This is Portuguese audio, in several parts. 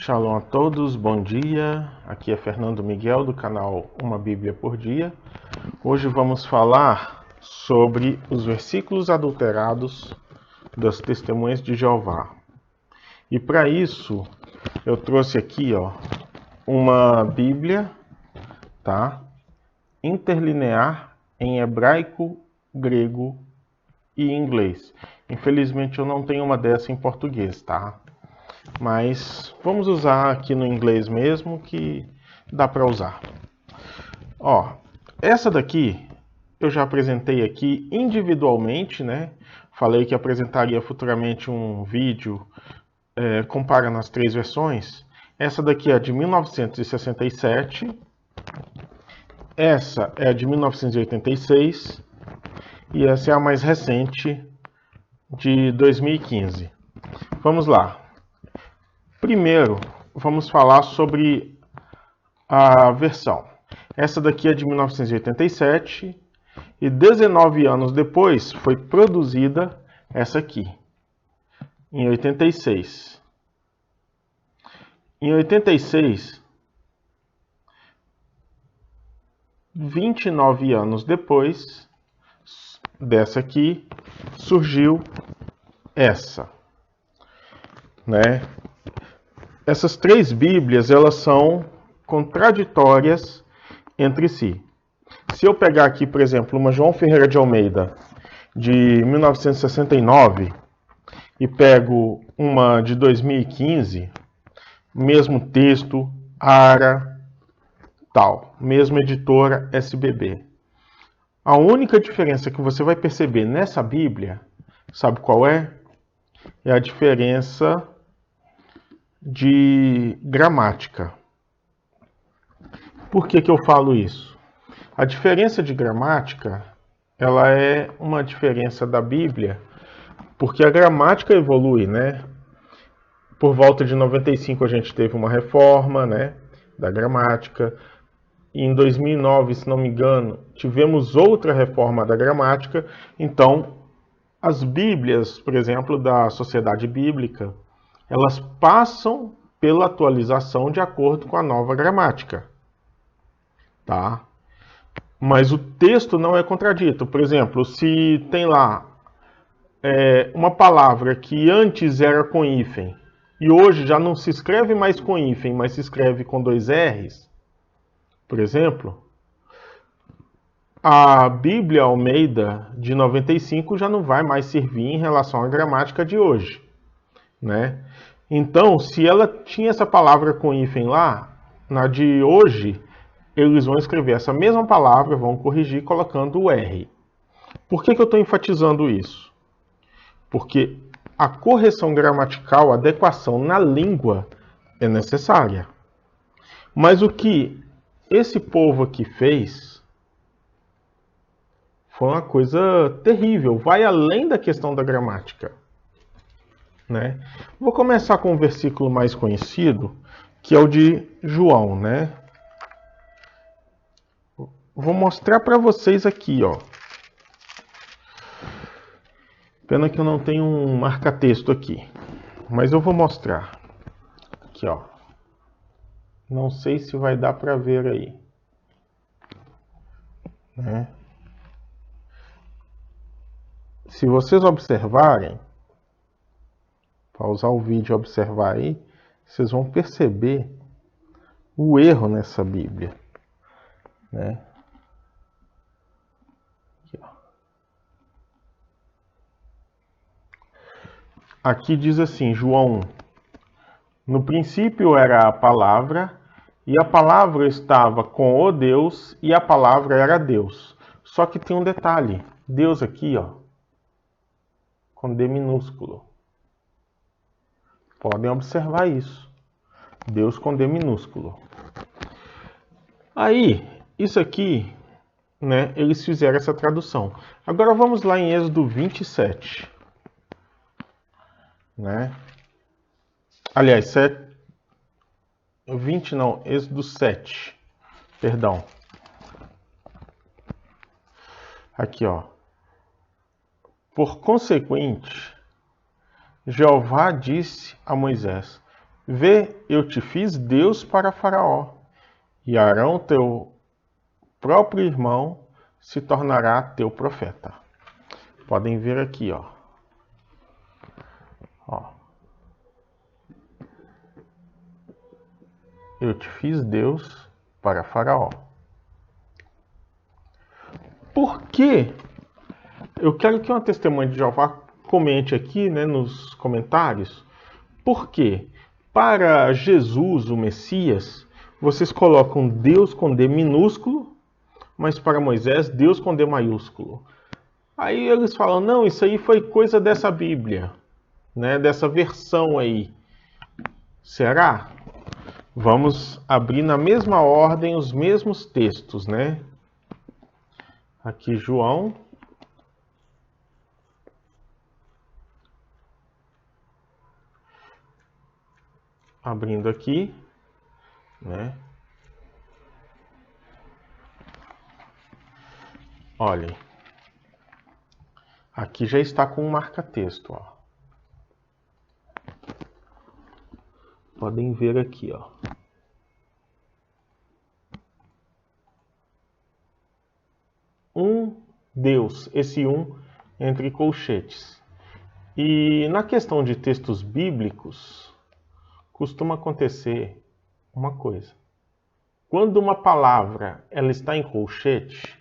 Shalom a todos, bom dia. Aqui é Fernando Miguel do canal Uma Bíblia por Dia. Hoje vamos falar sobre os versículos adulterados das Testemunhas de Jeová. E para isso eu trouxe aqui, uma Bíblia, tá? Interlinear em hebraico, grego e inglês. Infelizmente eu não tenho uma dessa em português, tá? Mas vamos usar aqui no inglês mesmo, que dá para usar. Essa daqui eu já apresentei aqui individualmente, né? Falei que apresentaria futuramente um vídeo comparando as três versões. Essa daqui é de 1967, essa é de 1986 e essa é a mais recente de 2015. Vamos lá. Primeiro, vamos falar sobre a versão. Essa daqui é de 1987 e 19 anos depois foi produzida essa aqui, em 86. Em 86, 29 anos depois dessa aqui, surgiu essa, né? Essas três Bíblias, elas são contraditórias entre si. Se eu pegar aqui, por exemplo, uma João Ferreira de Almeida, de 1969, e pego uma de 2015, mesmo texto, ARA, tal, mesma editora, SBB. A única diferença que você vai perceber nessa Bíblia, sabe qual é? É a diferença de gramática. Por que eu falo isso? A diferença de gramática, ela é uma diferença da Bíblia, porque a gramática evolui, né? Por volta de 95 a gente teve uma reforma, né, da gramática. E em 2009, se não me engano, tivemos outra reforma da gramática. Então, as Bíblias, por exemplo, da Sociedade Bíblica, elas passam pela atualização de acordo com a nova gramática, tá? Mas o texto não é contradito. Por exemplo, se tem lá uma palavra que antes era com hífen e hoje já não se escreve mais com hífen, mas se escreve com dois R's, por exemplo, a Bíblia Almeida de 95 já não vai mais servir em relação à gramática de hoje, né? Então, se ela tinha essa palavra com hífen lá, na de hoje, eles vão escrever essa mesma palavra, vão corrigir colocando o R. Por que eu estou enfatizando isso? Porque a correção gramatical, a adequação na língua é necessária. Mas o que esse povo aqui fez foi uma coisa terrível, vai além da questão da gramática, né? Vou começar com um versículo mais conhecido, que é o de João, né? Vou mostrar para vocês aqui, Pena que eu não tenho um marca-texto aqui, mas eu vou mostrar. Aqui, Não sei se vai dar para ver aí, né? Se vocês observarem, pausar o vídeo e observar aí, vocês vão perceber o erro nessa Bíblia, né? Aqui diz assim, João 1. No princípio era a palavra, e a palavra estava com o Deus, e a palavra era Deus. Só que tem um detalhe, Deus aqui, com D minúsculo. Podem observar isso. Deus com D minúsculo. Aí, isso aqui, né, eles fizeram essa tradução. Agora vamos lá em Êxodo 27. Né? Aliás, 20 não, Êxodo 7. Perdão. Aqui, Por consequente, Jeová disse a Moisés: Vê, eu te fiz Deus para Faraó, e Arão, teu próprio irmão, se tornará teu profeta. Podem ver aqui, ó. Eu te fiz Deus para Faraó. Por quê? Eu quero que uma testemunha de Jeová comente aqui, né, nos comentários. Por quê? Para Jesus, o Messias, vocês colocam Deus com D minúsculo, mas para Moisés, Deus com D maiúsculo. Aí eles falam, não, isso aí foi coisa dessa Bíblia, né, dessa versão aí. Será? Vamos abrir na mesma ordem os mesmos textos, né? Aqui João. Abrindo aqui, né? Olhem. Aqui já está com um marca-texto, ó. Podem ver aqui, ó. Um Deus, esse um entre colchetes. E na questão de textos bíblicos, costuma acontecer uma coisa. Quando uma palavra ela está em colchete,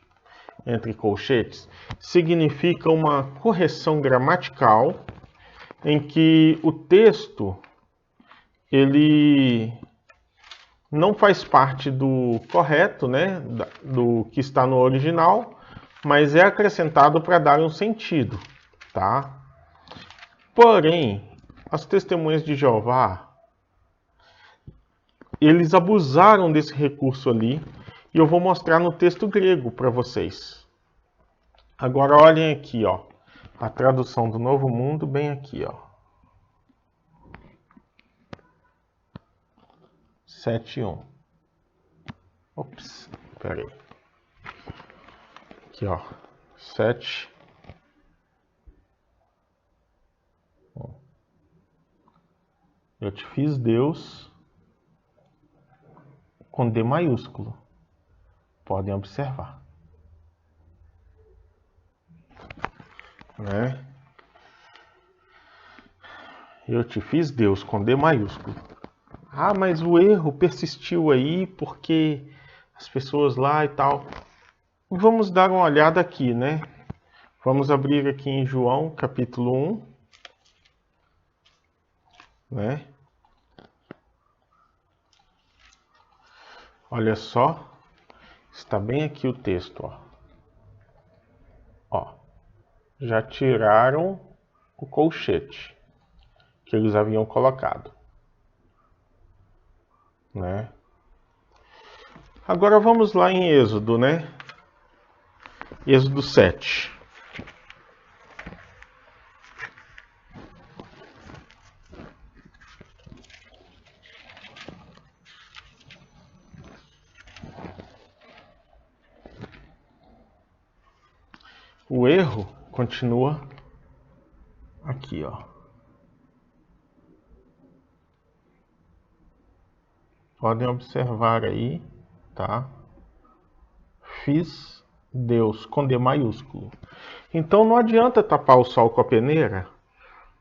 entre colchetes, significa uma correção gramatical em que o texto ele não faz parte do correto, né, do que está no original, mas é acrescentado para dar um sentido, tá? Porém, as testemunhas de Jeová, eles abusaram desse recurso ali, e eu vou mostrar no texto grego para vocês. Agora olhem aqui, ó, a tradução do Novo Mundo, bem aqui, ó. 7:1. Ops, peraí. Aqui, ó. 7. Eu te fiz Deus com D maiúsculo. Podem observar. Né? Eu te fiz Deus com D maiúsculo. Ah, mas o erro persistiu aí porque as pessoas lá e tal. Vamos dar uma olhada aqui, né? Vamos abrir aqui em João, capítulo 1. Né? Olha só. Está bem aqui o texto, ó. Ó. Já tiraram o colchete que eles haviam colocado. Né? Agora vamos lá em Êxodo, né? Êxodo 7. O erro continua aqui, ó. Podem observar aí, tá? Fiz Deus com D maiúsculo. Então não adianta tapar o sol com a peneira,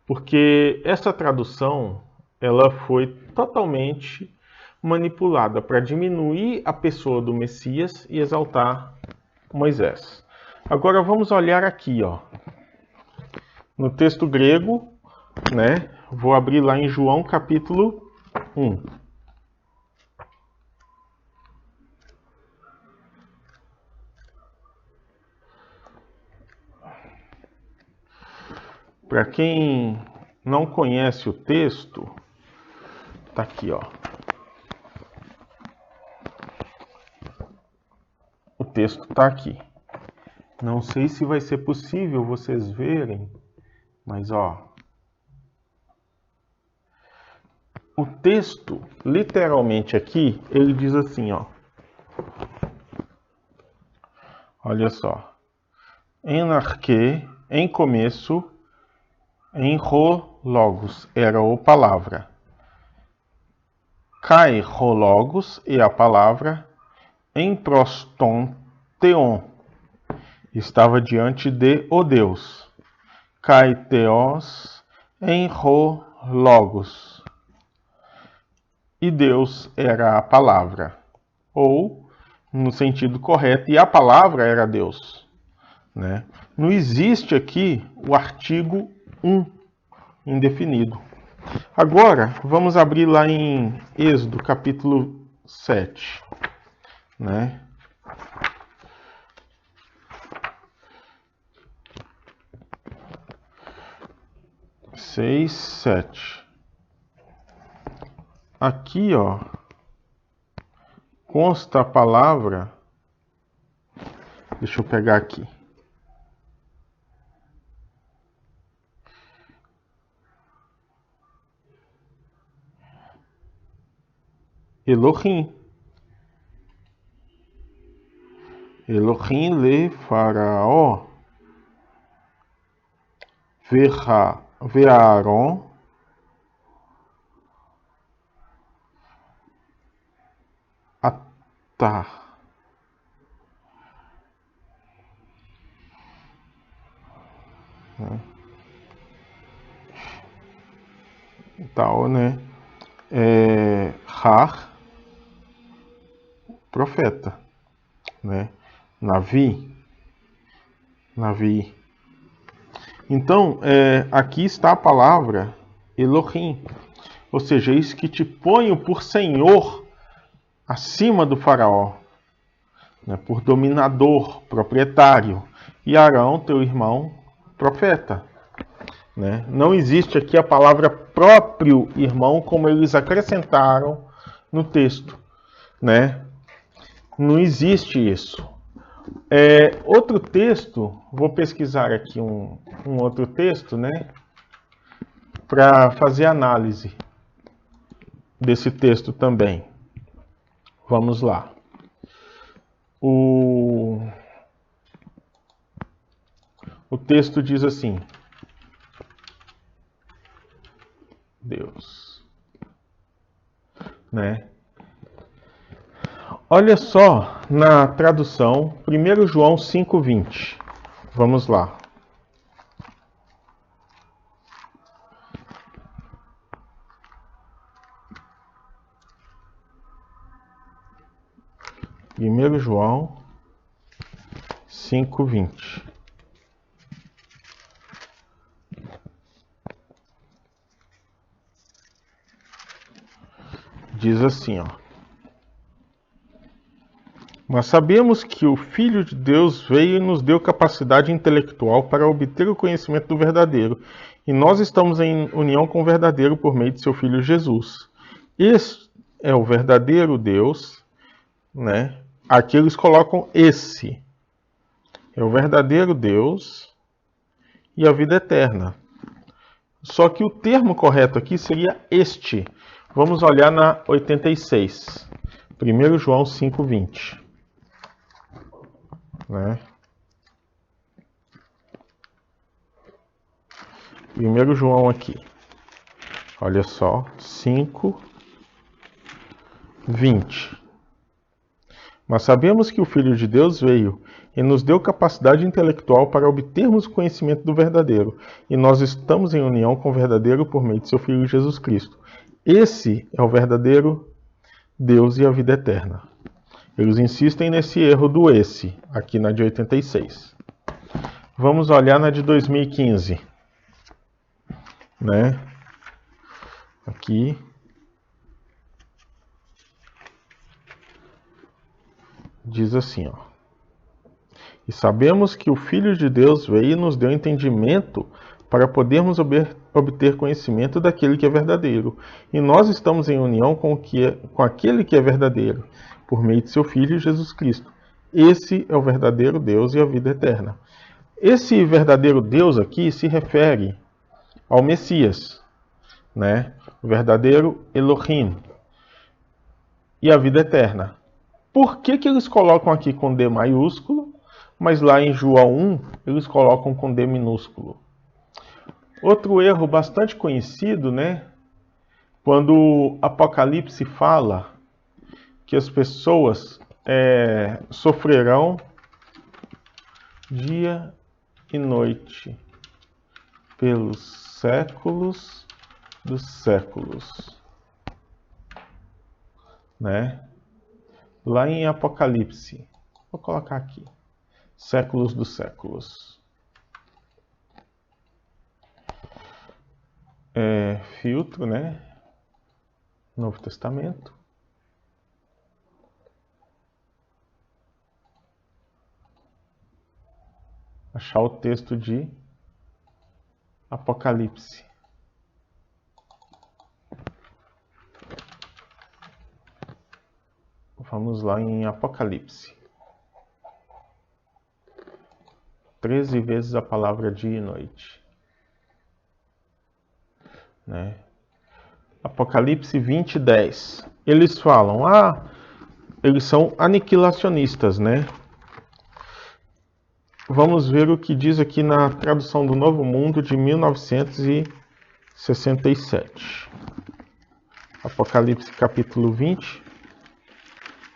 porque essa tradução ela foi totalmente manipulada para diminuir a pessoa do Messias e exaltar Moisés. Agora vamos olhar aqui, ó, no texto grego, né? Vou abrir lá em João capítulo 1. Para quem não conhece o texto, tá aqui, ó. O texto tá aqui. Não sei se vai ser possível vocês verem, mas ó. O texto, literalmente aqui, ele diz assim, ó. Olha só. Enarque, em começo, em ro logos, era o palavra. Kai Logos é a palavra, em proston theon, estava diante de o Deus. Kai Theos em Logos. E Deus era a palavra. Ou, no sentido correto, e a palavra era Deus. Né? Não existe aqui o artigo indefinido. Agora, vamos abrir lá em Êxodo, capítulo 7. Né? 6, 7. Aqui, ó, consta a palavra. Deixa eu pegar aqui. Elohim. Elohim le faraó. Ve'aron. Atá. Tal, né? Har, profeta, né? Navi. Então, aqui está a palavra Elohim, ou seja, isso que te ponho por senhor acima do faraó, né? Por dominador, proprietário, e Arão, teu irmão, profeta. Né? Não existe aqui a palavra próprio irmão, como eles acrescentaram no texto. Né? Não existe isso. Outro texto, vou pesquisar aqui um outro texto, né? Para fazer análise desse texto também. Vamos lá. O texto diz assim: Deus, né? Olha só na tradução 1 João 5,20. Vamos lá. Primeiro João 5,20. Diz assim, ó: Mas sabemos que o Filho de Deus veio e nos deu capacidade intelectual para obter o conhecimento do verdadeiro, e nós estamos em união com o verdadeiro por meio de seu Filho Jesus. Esse é o verdadeiro Deus, né? Aqui eles colocam esse. É o verdadeiro Deus e a vida eterna. Só que o termo correto aqui seria este. Vamos olhar na 86. 1 João 5,20. Né? 1 João aqui. Olha só. 5:20. Mas sabemos que o Filho de Deus veio e nos deu capacidade intelectual para obtermos o conhecimento do verdadeiro, e nós estamos em união com o verdadeiro por meio de seu Filho Jesus Cristo. Esse é o verdadeiro Deus e a vida eterna. Eles insistem nesse erro do esse, aqui na de 86. Vamos olhar na de 2015. Né? Aqui. Diz assim, ó: E sabemos que o Filho de Deus veio e nos deu entendimento para podermos obter conhecimento daquele que é verdadeiro. E nós estamos em união com aquele que é verdadeiro, por meio de seu Filho Jesus Cristo. Esse é o verdadeiro Deus e a vida eterna. Esse verdadeiro Deus aqui se refere ao Messias, né? O verdadeiro Elohim e a vida eterna. Por que eles colocam aqui com D maiúsculo, mas lá em João 1 eles colocam com D minúsculo? Outro erro bastante conhecido, né, Quando Apocalipse fala que as pessoas sofrerão dia e noite pelos séculos dos séculos, né? Lá em Apocalipse, vou colocar aqui, séculos dos séculos. Filtro, né? Novo Testamento. Achar o texto de Apocalipse. Vamos lá em Apocalipse. 13 vezes a palavra dia e noite. Né? Apocalipse 20, 10. Eles falam, eles são aniquilacionistas, né? Vamos ver o que diz aqui na tradução do Novo Mundo de 1967. Apocalipse capítulo 20,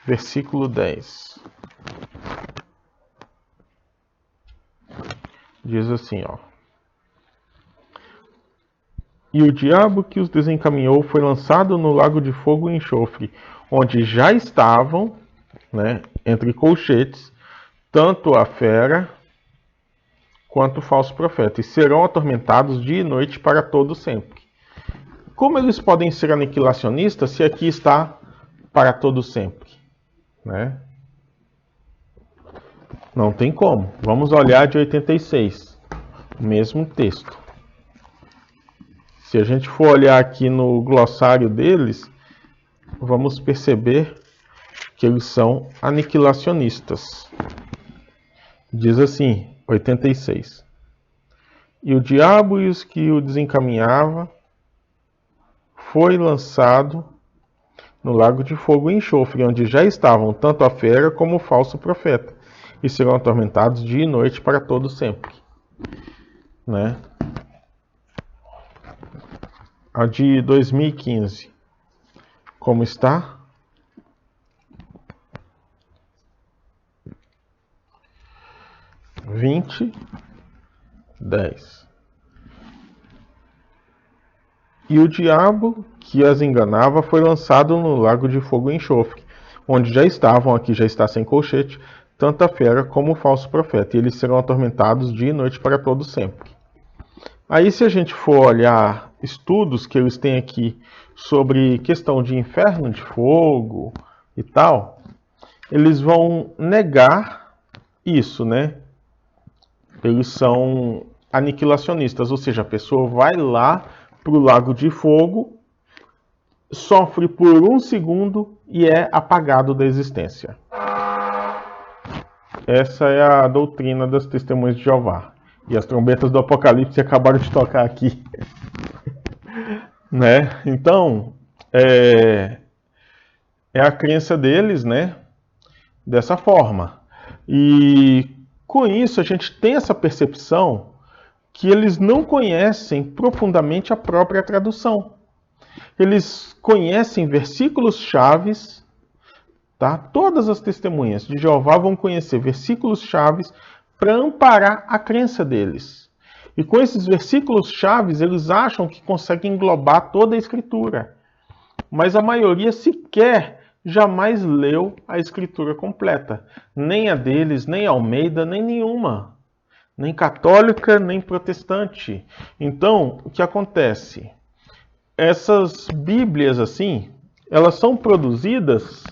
versículo 10. Diz assim, E o diabo que os desencaminhou foi lançado no lago de fogo e enxofre, onde já estavam, né, entre colchetes, tanto a fera quanto o falso profeta, e serão atormentados dia e noite para todo sempre. Como eles podem ser aniquilacionistas se aqui está para todo sempre? Né? Não tem como. Vamos olhar de 86, o mesmo texto. Se a gente for olhar aqui no glossário deles, vamos perceber que eles são aniquilacionistas. Diz assim, 86. E o diabo e os que o desencaminhava foi lançado no lago de fogo e enxofre, onde já estavam tanto a fera como o falso profeta, e serão atormentados dia e noite para todo sempre. Né? A de 2015, como está? Vinte, 10. E o diabo que as enganava foi lançado no lago de fogo e enxofre, onde já estavam, aqui já está sem colchete, tanto a fera como o falso profeta, e eles serão atormentados dia e noite para todo sempre. Aí, se a gente for olhar estudos que eles têm aqui sobre questão de inferno de fogo e tal, eles vão negar isso, né? Eles são aniquilacionistas, ou seja, a pessoa vai lá para o lago de fogo, sofre por um segundo e é apagado da existência. Essa é a doutrina das testemunhas de Jeová. E as trombetas do Apocalipse acabaram de tocar aqui. Né? Então, é a crença deles, né? Dessa forma. E com isso a gente tem essa percepção que eles não conhecem profundamente a própria tradução. Eles conhecem versículos chaves, tá? Todas as testemunhas de Jeová vão conhecer versículos chaves para amparar a crença deles. E com esses versículos chaves, eles acham que conseguem englobar toda a Escritura. Mas a maioria sequer jamais leu a Escritura completa. Nem a deles, nem a Almeida, nem nenhuma. Nem católica, nem protestante. Então, o que acontece? Essas Bíblias, assim, elas são produzidas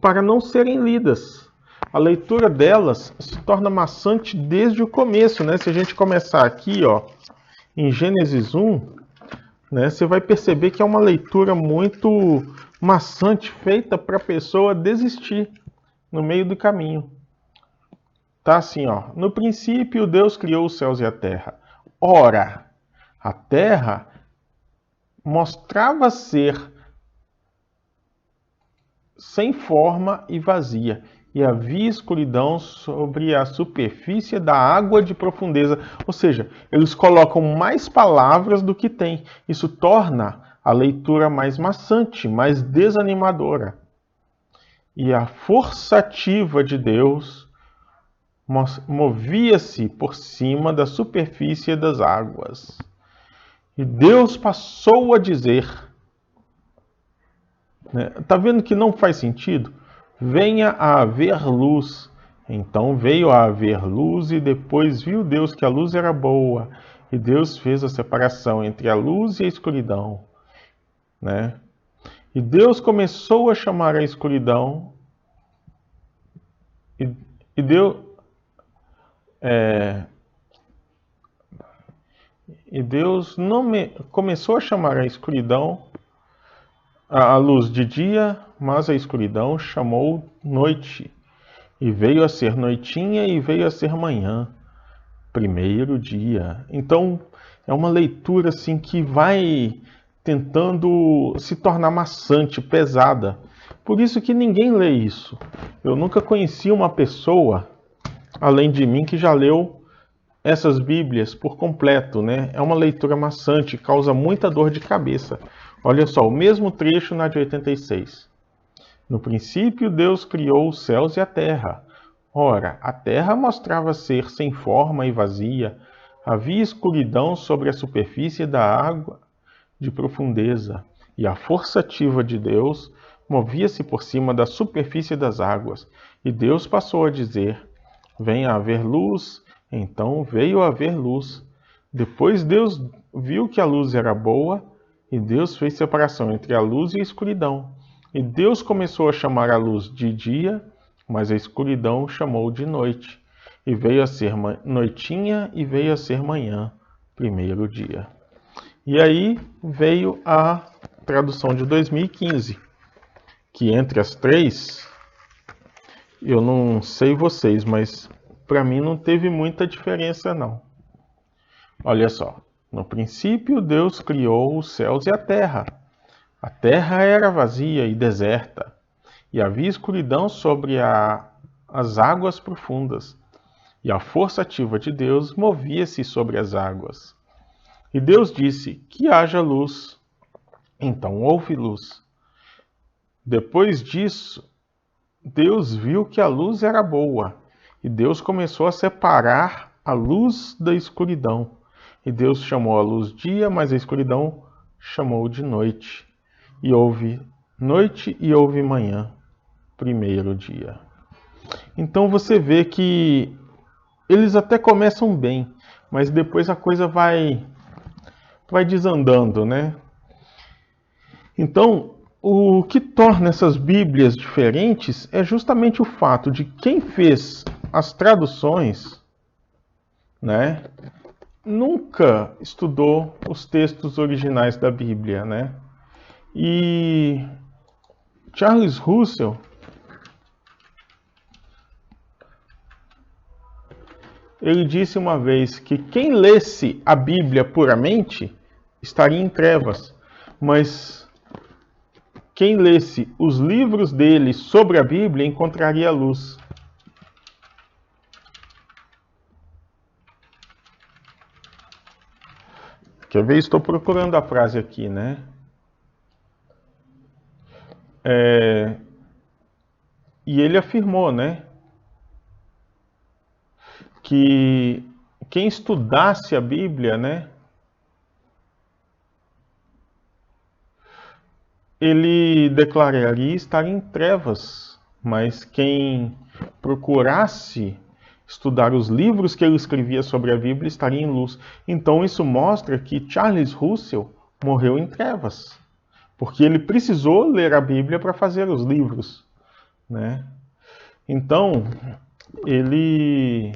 para não serem lidas. A leitura delas se torna maçante desde o começo, né? Se a gente começar aqui, em Gênesis 1, né, você vai perceber que é uma leitura muito maçante, feita para a pessoa desistir no meio do caminho. Tá assim, no princípio Deus criou os céus e a terra. Ora, a terra mostrava ser sem forma e vazia, e havia escuridão sobre a superfície da água de profundeza. Ou seja, eles colocam mais palavras do que tem. Isso torna a leitura mais maçante, mais desanimadora. E a força ativa de Deus movia-se por cima da superfície das águas. E Deus passou a dizer, né? Tá vendo que não faz sentido? Venha a haver luz. Então veio a haver luz e depois viu Deus que a luz era boa. E Deus fez a separação entre a luz e a escuridão, né? E Deus começou a chamar a escuridão e Deus, começou a chamar a escuridão a luz de dia, mas a escuridão chamou noite. E veio a ser noitinha e veio a ser manhã, primeiro dia. Então, é uma leitura assim que vai tentando se tornar maçante, pesada. Por isso que ninguém lê isso. Eu nunca conheci uma pessoa, além de mim, que já leu essas Bíblias por completo, né? É uma leitura maçante, causa muita dor de cabeça. Olha só, o mesmo trecho na de 86. No princípio, Deus criou os céus e a terra. Ora, a terra mostrava ser sem forma e vazia. Havia escuridão sobre a superfície da água de profundeza, e a força ativa de Deus movia-se por cima da superfície das águas. E Deus passou a dizer: venha haver luz. Então veio a haver luz. Depois Deus viu que a luz era boa, e Deus fez separação entre a luz e a escuridão. E Deus começou a chamar a luz de dia, mas a escuridão chamou de noite. E veio a ser noitinha e veio a ser manhã, primeiro dia. E aí veio a tradução de 2015, que entre as três, eu não sei vocês, mas para mim não teve muita diferença não. Olha só, no princípio Deus criou os céus e a terra. A terra era vazia e deserta, e havia escuridão sobre as águas profundas, e a força ativa de Deus movia-se sobre as águas. E Deus disse: que haja luz. Então houve luz. Depois disso, Deus viu que a luz era boa, e Deus começou a separar a luz da escuridão. E Deus chamou a luz dia, mas a escuridão chamou de noite. E houve noite e houve manhã, primeiro dia. Então você vê que eles até começam bem, mas depois a coisa vai desandando, né? Então, o que torna essas Bíblias diferentes é justamente o fato de quem fez as traduções, né, nunca estudou os textos originais da Bíblia, né? E Charles Russell, ele disse uma vez que quem lesse a Bíblia puramente estaria em trevas, mas quem lesse os livros dele sobre a Bíblia encontraria a luz. Quer ver? Estou procurando a frase aqui, né? E ele afirmou, né, que quem estudasse a Bíblia, né, ele declararia estar em trevas, mas quem procurasse estudar os livros que ele escrevia sobre a Bíblia estaria em luz. Então isso mostra que Charles Russell morreu em trevas, porque ele precisou ler a Bíblia para fazer os livros, né? Então, ele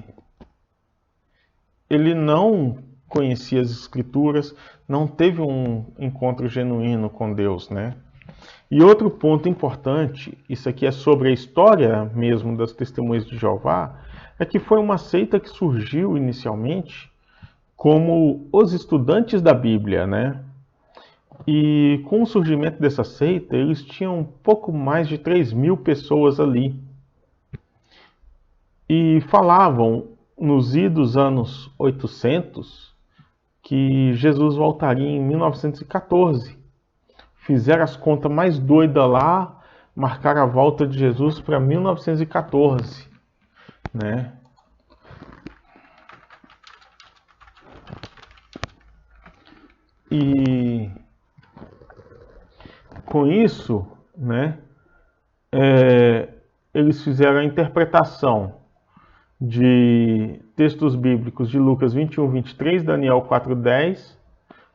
não conhecia as Escrituras, não teve um encontro genuíno com Deus, né? E outro ponto importante, isso aqui é sobre a história mesmo das Testemunhas de Jeová, é que foi uma seita que surgiu inicialmente como os estudantes da Bíblia, né? E com o surgimento dessa seita, eles tinham um pouco mais de 3.000 pessoas ali. E falavam, nos idos anos 800, que Jesus voltaria em 1914. fizeram as contas mais doidas lá, marcaram a volta de Jesus para 1914, né? E com isso, né, eles fizeram a interpretação de textos bíblicos de Lucas 21, 23, Daniel 4, 10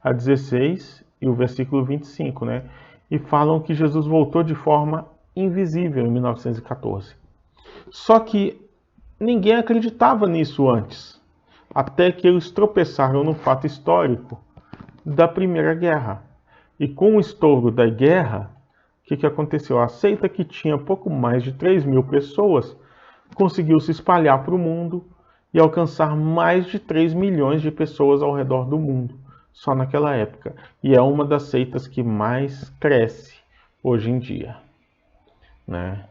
a 16 e o versículo 25, né? E falam que Jesus voltou de forma invisível em 1914. Só que ninguém acreditava nisso antes, até que eles tropeçaram no fato histórico da Primeira Guerra. E com o estouro da guerra, o que aconteceu? A seita, que tinha pouco mais de 3.000 pessoas, conseguiu se espalhar para o mundo e alcançar mais de 3 milhões de pessoas ao redor do mundo, só naquela época. E é uma das seitas que mais cresce hoje em dia, né?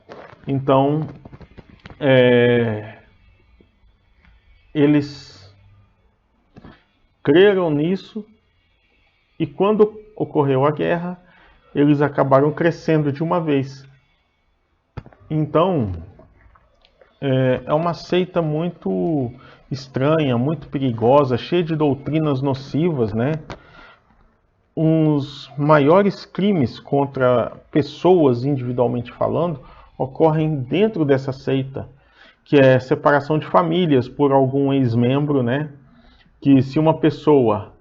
Então, eles creram nisso, e quando ocorreu a guerra, eles acabaram crescendo de uma vez. Então, é uma seita muito estranha, muito perigosa, cheia de doutrinas nocivas, né? Os maiores crimes contra pessoas, individualmente falando, ocorrem dentro dessa seita, que é separação de famílias por algum ex-membro, né? Que se uma pessoa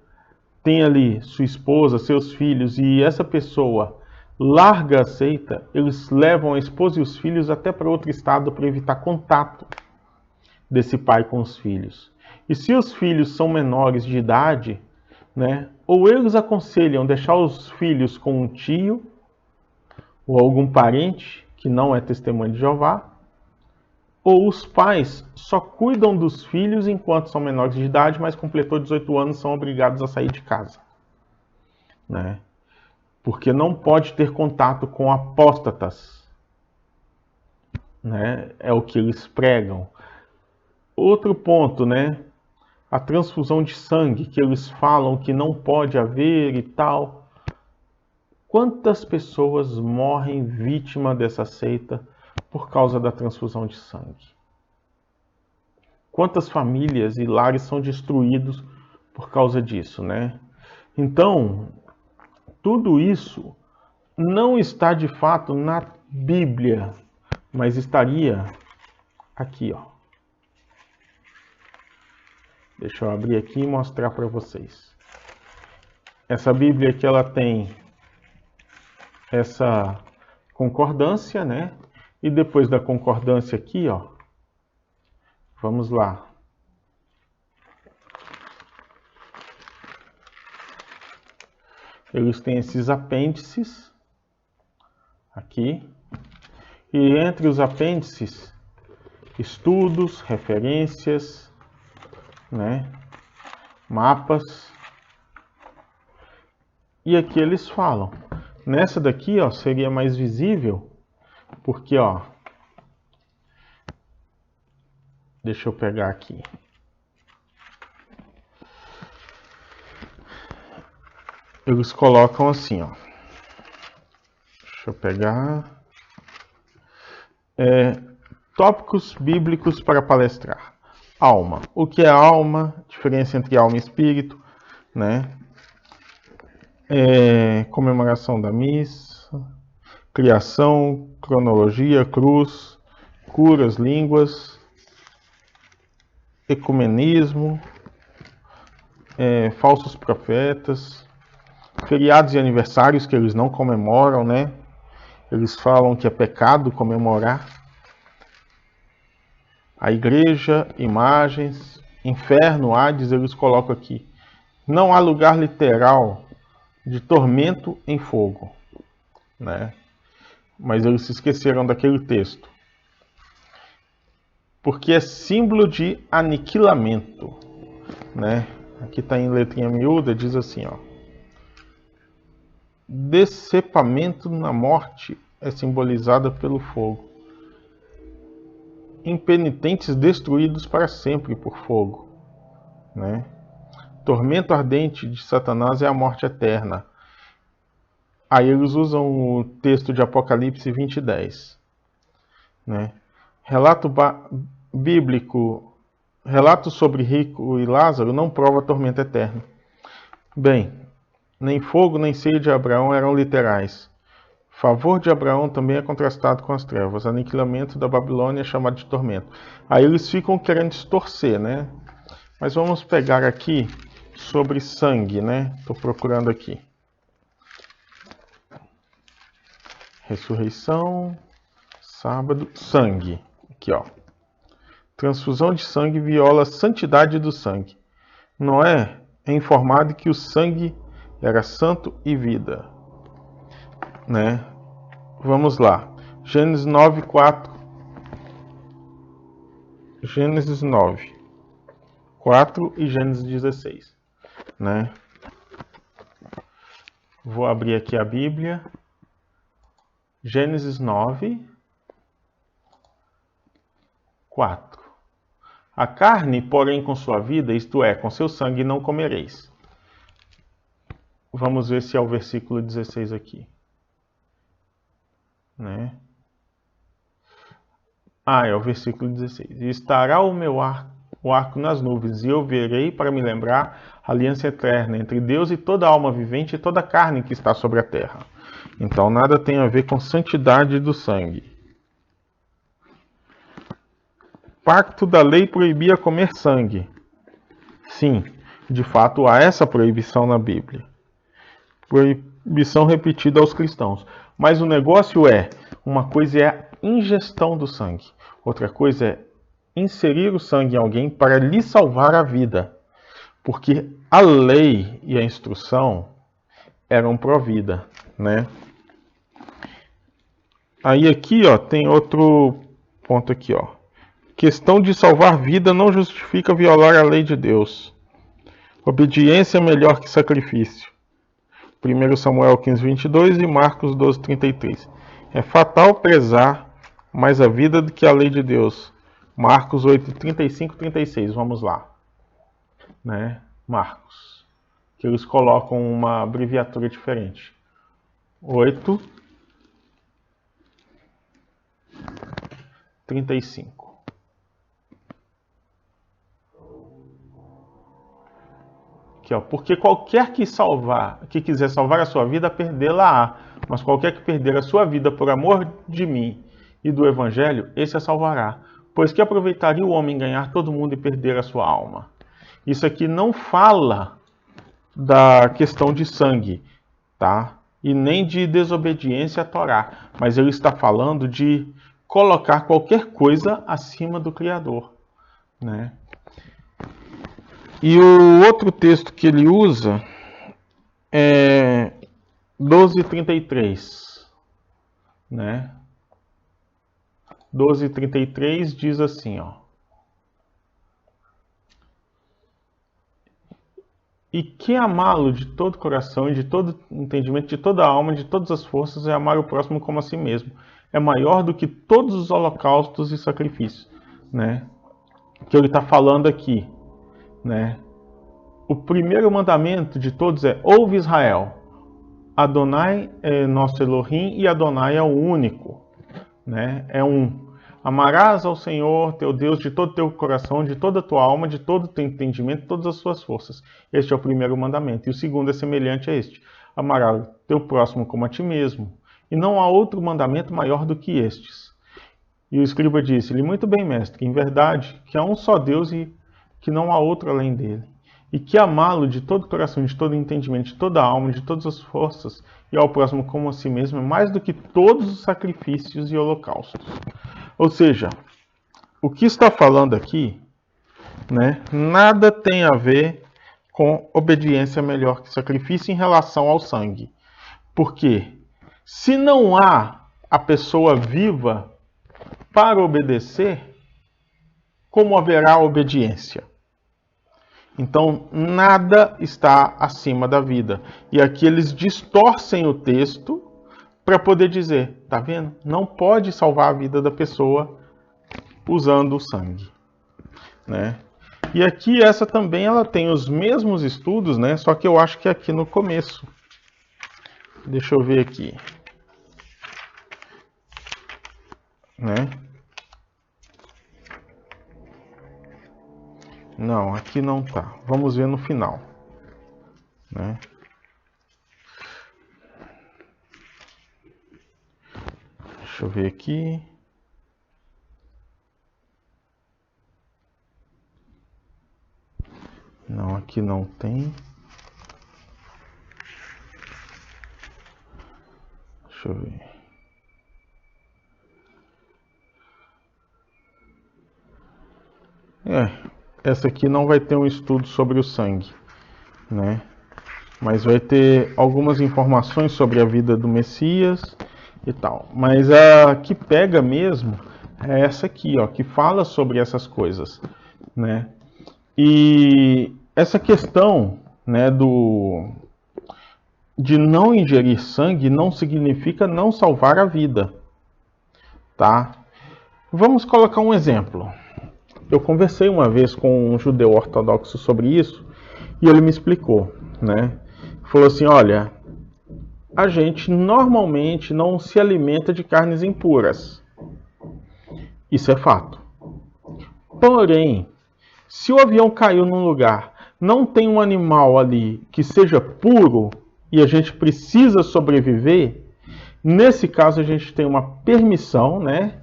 tem ali sua esposa, seus filhos, e essa pessoa larga a seita, eles levam a esposa e os filhos até para outro estado para evitar contato desse pai com os filhos. E se os filhos são menores de idade, né, ou eles aconselham deixar os filhos com um tio ou algum parente que não é testemunha de Jeová, ou os pais só cuidam dos filhos enquanto são menores de idade, mas completou 18 anos, são obrigados a sair de casa, né? Porque não pode ter contato com apóstatas, né? É o que eles pregam. Outro ponto, né? A transfusão de sangue, que eles falam que não pode haver e tal. Quantas pessoas morrem vítima dessa seita por causa da transfusão de sangue? Quantas famílias e lares são destruídos por causa disso, né? Então, tudo isso não está de fato na Bíblia, mas estaria aqui, ó. Deixa eu abrir aqui e mostrar para vocês. Essa Bíblia aqui, ela tem essa concordância, né? E depois da concordância aqui, ó, vamos lá. Eles têm esses apêndices aqui. E entre os apêndices, estudos, referências, né? Mapas. E aqui eles falam. Nessa daqui, ó, seria mais visível, porque, ó, deixa eu pegar aqui. Eles colocam assim, ó. Deixa eu pegar. Tópicos bíblicos para palestrar. Alma. O que é alma? Diferença entre alma e espírito, né? Comemoração da missa. Criação, cronologia, cruz, curas, línguas, ecumenismo, falsos profetas, feriados e aniversários que eles não comemoram, né? Eles falam que é pecado comemorar. A igreja, imagens, inferno, Hades, eles colocam aqui. Não há lugar literal de tormento em fogo, né? Mas eles se esqueceram daquele texto. Porque é símbolo de aniquilamento, né? Aqui está em letrinha miúda, diz assim, ó. Decepamento na morte é simbolizada pelo fogo. Impenitentes destruídos para sempre por fogo, né? Tormento ardente de Satanás é a morte eterna. Aí eles usam o texto de Apocalipse 20:10, né? Relato bíblico, relato sobre Rico e Lázaro não prova tormento eterno. Bem, nem fogo nem sede de Abraão eram literais. Favor de Abraão também é contrastado com as trevas. Aniquilamento da Babilônia é chamado de tormento. Aí eles ficam querendo distorcer, né? Mas vamos pegar aqui sobre sangue, né? Estou procurando aqui. Ressurreição, sábado, sangue. Aqui, ó. Transfusão de sangue viola a santidade do sangue. Noé é informado que o sangue era santo e vida, né? Vamos lá. Gênesis 9, 4. Gênesis 9, 4 e Gênesis 16, né? Vou abrir aqui a Bíblia. Gênesis 9, 4. A carne, porém, com sua vida, isto é, com seu sangue, não comereis. Vamos ver se é o versículo 16 aqui, né? É o versículo 16. E estará o arco nas nuvens, e eu verei para me lembrar a aliança eterna entre Deus e toda alma vivente e toda carne que está sobre a terra. Então nada tem a ver com santidade do sangue. Pacto da lei proibia comer sangue. Sim, de fato há essa proibição na Bíblia. Proibição repetida aos cristãos. Mas o negócio é, uma coisa é a ingestão do sangue. Outra coisa é inserir o sangue em alguém para lhe salvar a vida. Porque a lei e a instrução eram pró-vida, né? Aí aqui, ó, tem outro ponto aqui, ó. Questão de salvar vida não justifica violar a lei de Deus. Obediência é melhor que sacrifício. 1 Samuel 15:22 e Marcos 12:33. É fatal prezar mais a vida do que a lei de Deus. Marcos 8:35-36. Vamos lá, né? Marcos, que eles colocam uma abreviatura diferente. 8:35. Aqui, ó, porque qualquer que quiser salvar a sua vida, perdê-la-á. Mas qualquer que perder a sua vida por amor de mim e do Evangelho, esse a salvará. Pois que aproveitaria o homem ganhar todo mundo e perder a sua alma? Isso aqui não fala da questão de sangue, tá? E nem de desobediência à Torá. Mas ele está falando de colocar qualquer coisa acima do Criador, né? E o outro texto que ele usa é 12:33, né? 12:33 diz assim, ó. E que amá-lo de todo coração, de todo entendimento, de toda alma, de todas as forças, é amar o próximo como a si mesmo. É maior do que todos os holocaustos e sacrifícios, né? Que ele está falando aqui, né? O primeiro mandamento de todos é: ouve Israel, Adonai é nosso Elohim e Adonai é o único, né? É um. Amarás ao Senhor teu Deus de todo o teu coração, de toda a tua alma, de todo o teu entendimento, de todas as suas forças. Este é o primeiro mandamento. E o segundo é semelhante a este: amarás o teu próximo como a ti mesmo. E não há outro mandamento maior do que estes. E o escriba disse-lhe: muito bem, mestre, em verdade, que há um só Deus e que não há outro além dele. E que amá-lo de todo o coração, de todo o entendimento, de toda a alma, de todas as forças, e ao próximo como a si mesmo, é mais do que todos os sacrifícios e holocaustos. Ou seja, o que está falando aqui, né, nada tem a ver com obediência melhor que sacrifício em relação ao sangue. Porque se não há a pessoa viva para obedecer, como haverá obediência? Então, nada está acima da vida. E aqui eles distorcem o texto para poder dizer, tá vendo? Não pode salvar a vida da pessoa usando o sangue, né? E aqui essa também ela tem os mesmos estudos, né? Só que eu acho que aqui no começo, Deixa eu ver aqui. Né? Não, aqui não tá. Vamos ver no final. Né? Deixa eu ver aqui. Não, aqui não tem. Deixa eu ver. Essa aqui não vai ter um estudo sobre o sangue, né? Mas vai ter algumas informações sobre a vida do Messias e tal. Mas a que pega mesmo é essa aqui, ó, que fala sobre essas coisas, né? E essa questão, né, de não ingerir sangue não significa não salvar a vida, tá? Vamos colocar um exemplo. Eu conversei uma vez com um judeu ortodoxo sobre isso e ele me explicou, né? Falou assim, olha, a gente normalmente não se alimenta de carnes impuras. Isso é fato. Porém, se o avião caiu num lugar, não tem um animal ali que seja puro e a gente precisa sobreviver, nesse caso a gente tem uma permissão, né,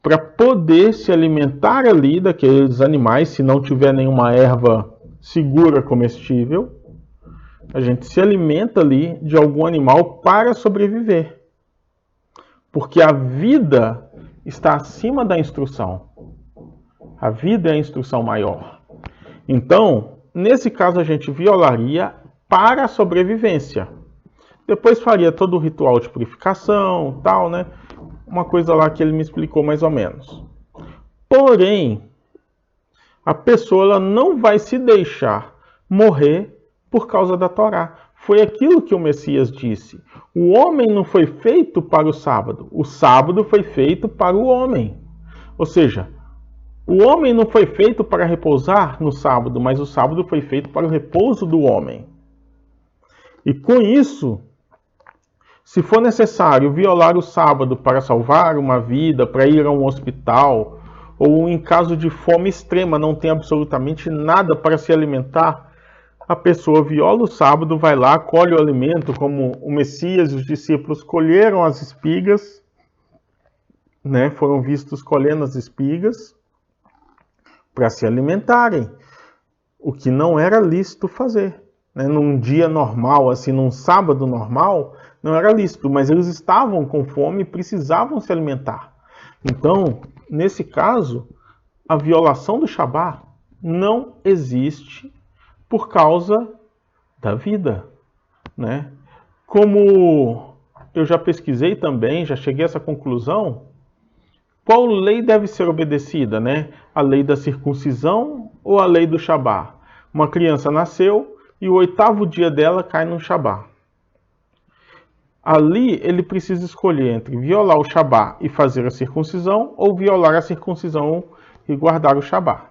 para poder se alimentar ali daqueles animais, se não tiver nenhuma erva segura comestível, a gente se alimenta ali de algum animal para sobreviver. Porque a vida está acima da instrução. A vida é a instrução maior. Então, nesse caso, a gente violaria para a sobrevivência. Depois faria todo o ritual de purificação, tal, né? Uma coisa lá que ele me explicou mais ou menos. Porém, a pessoa ela não vai se deixar morrer por causa da Torá. Foi aquilo que o Messias disse. O homem não foi feito para o sábado foi feito para o homem. Ou seja, o homem não foi feito para repousar no sábado, mas o sábado foi feito para o repouso do homem. E com isso, se for necessário violar o sábado para salvar uma vida, para ir a um hospital, ou em caso de fome extrema, não tem absolutamente nada para se alimentar, a pessoa viola o sábado, vai lá, colhe o alimento, como o Messias e os discípulos colheram as espigas, né? Foram vistos colhendo as espigas para se alimentarem, o que não era lícito fazer. Né? Num dia normal, assim, num sábado normal, não era lícito, mas eles estavam com fome e precisavam se alimentar. Então, nesse caso, a violação do Shabat não existe por causa da vida, né? Como eu já pesquisei também, já cheguei a essa conclusão, qual lei deve ser obedecida, né? A lei da circuncisão ou a lei do Shabat? Uma criança nasceu e o 8º dia dela cai no Shabat. Ali ele precisa escolher entre violar o Shabat e fazer a circuncisão ou violar a circuncisão e guardar o Shabat.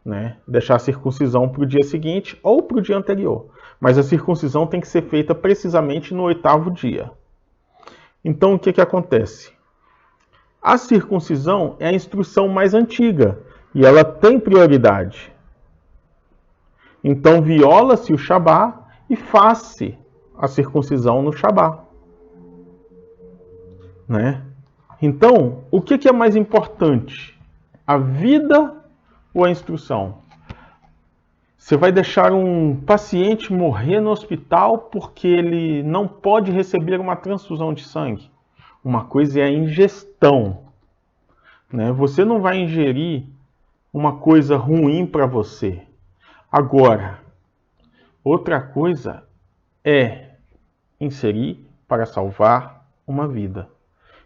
Né? Deixar a circuncisão para o dia seguinte ou para o dia anterior. Mas a circuncisão tem que ser feita precisamente no 8º dia. Então o que acontece? A circuncisão é a instrução mais antiga e ela tem prioridade. Então viola-se o Shabat e faz-se a circuncisão no Shabat. Né? Então, o que é mais importante? A vida ou a instrução? Você vai deixar um paciente morrer no hospital porque ele não pode receber uma transfusão de sangue? Uma coisa é a ingestão. Né? Você não vai ingerir uma coisa ruim para você. Agora, outra coisa é inserir para salvar uma vida.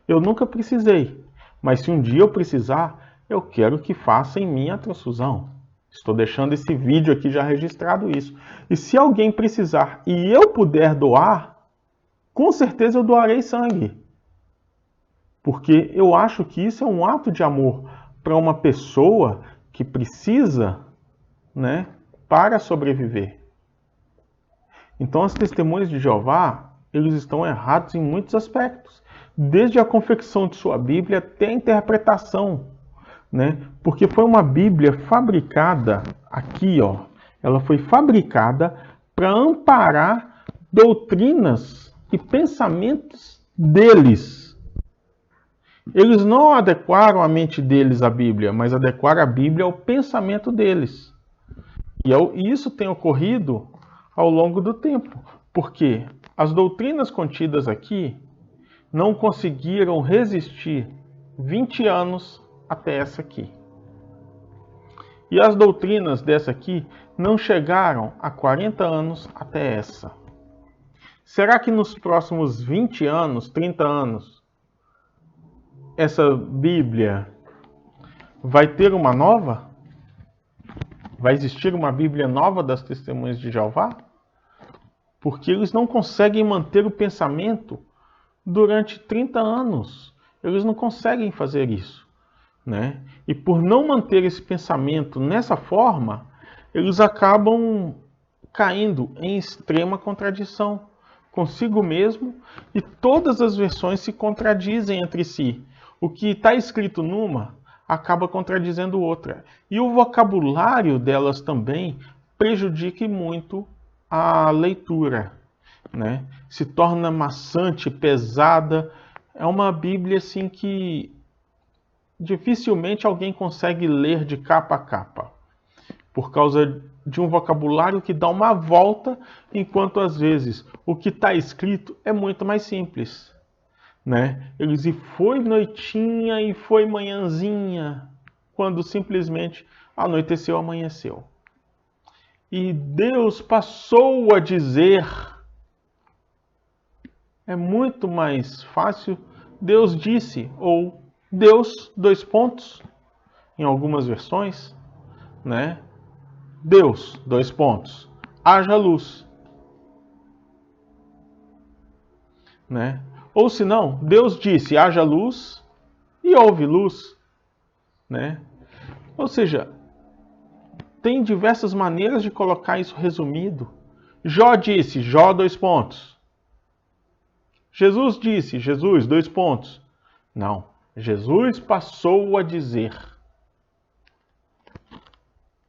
Eu nunca precisei, mas se um dia eu precisar, eu quero que faça em mim a transfusão. Estou deixando esse vídeo aqui já registrado isso. E se alguém precisar e eu puder doar, com certeza eu doarei sangue. Porque eu acho que isso é um ato de amor para uma pessoa que precisa, né, para sobreviver. Então as testemunhas de Jeová, eles estão errados em muitos aspectos, desde a confecção de sua Bíblia até a interpretação, né? Porque foi uma Bíblia fabricada aqui, ó, ela foi fabricada para amparar doutrinas e pensamentos deles. Eles não adequaram a mente deles à Bíblia, mas adequaram a Bíblia ao pensamento deles. E isso tem ocorrido ao longo do tempo, porque as doutrinas contidas aqui não conseguiram resistir 20 anos até essa aqui. E as doutrinas dessa aqui não chegaram a 40 anos até essa. Será que nos próximos 20 anos, 30 anos, essa Bíblia vai ter uma nova? Vai existir uma Bíblia nova das Testemunhas de Jeová? Porque eles não conseguem manter o pensamento durante 30 anos. Eles não conseguem fazer isso, né? E por não manter esse pensamento nessa forma, eles acabam caindo em extrema contradição consigo mesmo, e todas as versões se contradizem entre si. O que está escrito numa acaba contradizendo outra. E o vocabulário delas também prejudica muito a leitura, né? Se torna maçante, pesada. É uma Bíblia assim que dificilmente alguém consegue ler de capa a capa, por causa de um vocabulário que dá uma volta, enquanto às vezes o que está escrito é muito mais simples, né? Eles e foi noitinha e foi manhãzinha, quando simplesmente anoiteceu, amanheceu. E Deus passou a dizer. É muito mais fácil Deus disse, ou Deus, dois pontos, em algumas versões, né? Deus, dois pontos, haja luz, né? Ou se não, Deus disse, haja luz, e houve luz, né? Ou seja, tem diversas maneiras de colocar isso resumido. Jó disse, Jó, dois pontos. Jesus disse, Jesus, dois pontos. Não, Jesus passou a dizer.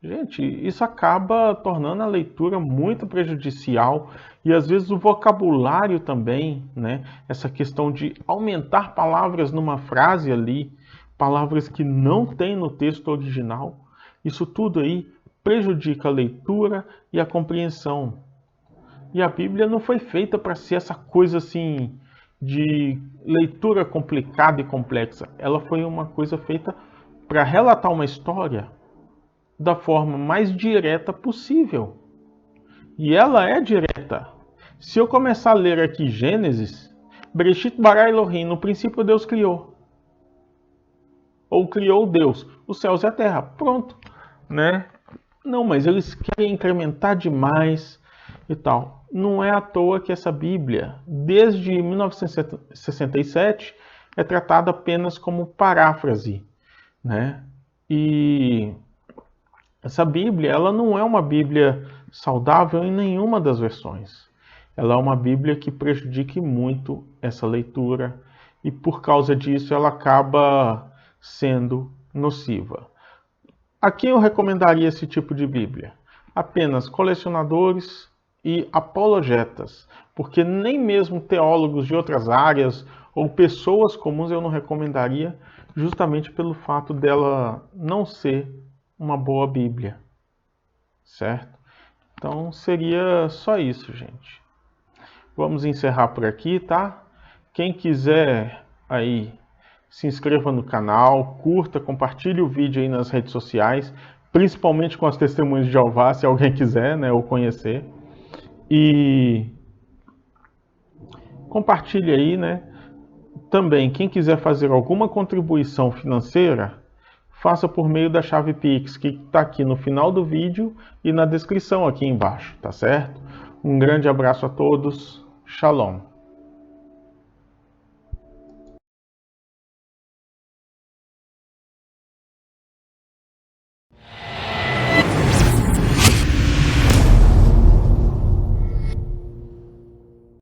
Gente, isso acaba tornando a leitura muito prejudicial, e às vezes o vocabulário também, né? Essa questão de aumentar palavras numa frase ali, palavras que não tem no texto original, isso tudo aí prejudica a leitura e a compreensão. E a Bíblia não foi feita para ser essa coisa assim de leitura complicada e complexa. Ela foi uma coisa feita para relatar uma história da forma mais direta possível. E ela é direta. Se eu começar a ler aqui Gênesis, Bereshit bara Elohim, no princípio Deus criou. Ou criou Deus, os céus e a terra. Pronto, né? Não, mas eles querem incrementar demais e tal. Não é à toa que essa Bíblia, desde 1967, é tratada apenas como paráfrase, né? E essa Bíblia, ela não é uma Bíblia saudável em nenhuma das versões. Ela é uma Bíblia que prejudica muito essa leitura, e por causa disso ela acaba sendo nociva. A quem eu recomendaria esse tipo de Bíblia? Apenas colecionadores e apologetas, porque nem mesmo teólogos de outras áreas ou pessoas comuns eu não recomendaria, justamente pelo fato dela não ser uma boa Bíblia, certo? Então seria só isso, gente. Vamos encerrar por aqui, tá? Quem quiser aí, se inscreva no canal, curta, compartilhe o vídeo aí nas redes sociais, principalmente com as Testemunhas de Jeová, se alguém quiser, né, ou conhecer. E compartilhe aí, né? Também, quem quiser fazer alguma contribuição financeira, faça por meio da chave Pix, que está aqui no final do vídeo e na descrição aqui embaixo, tá certo? Um grande abraço a todos. Shalom.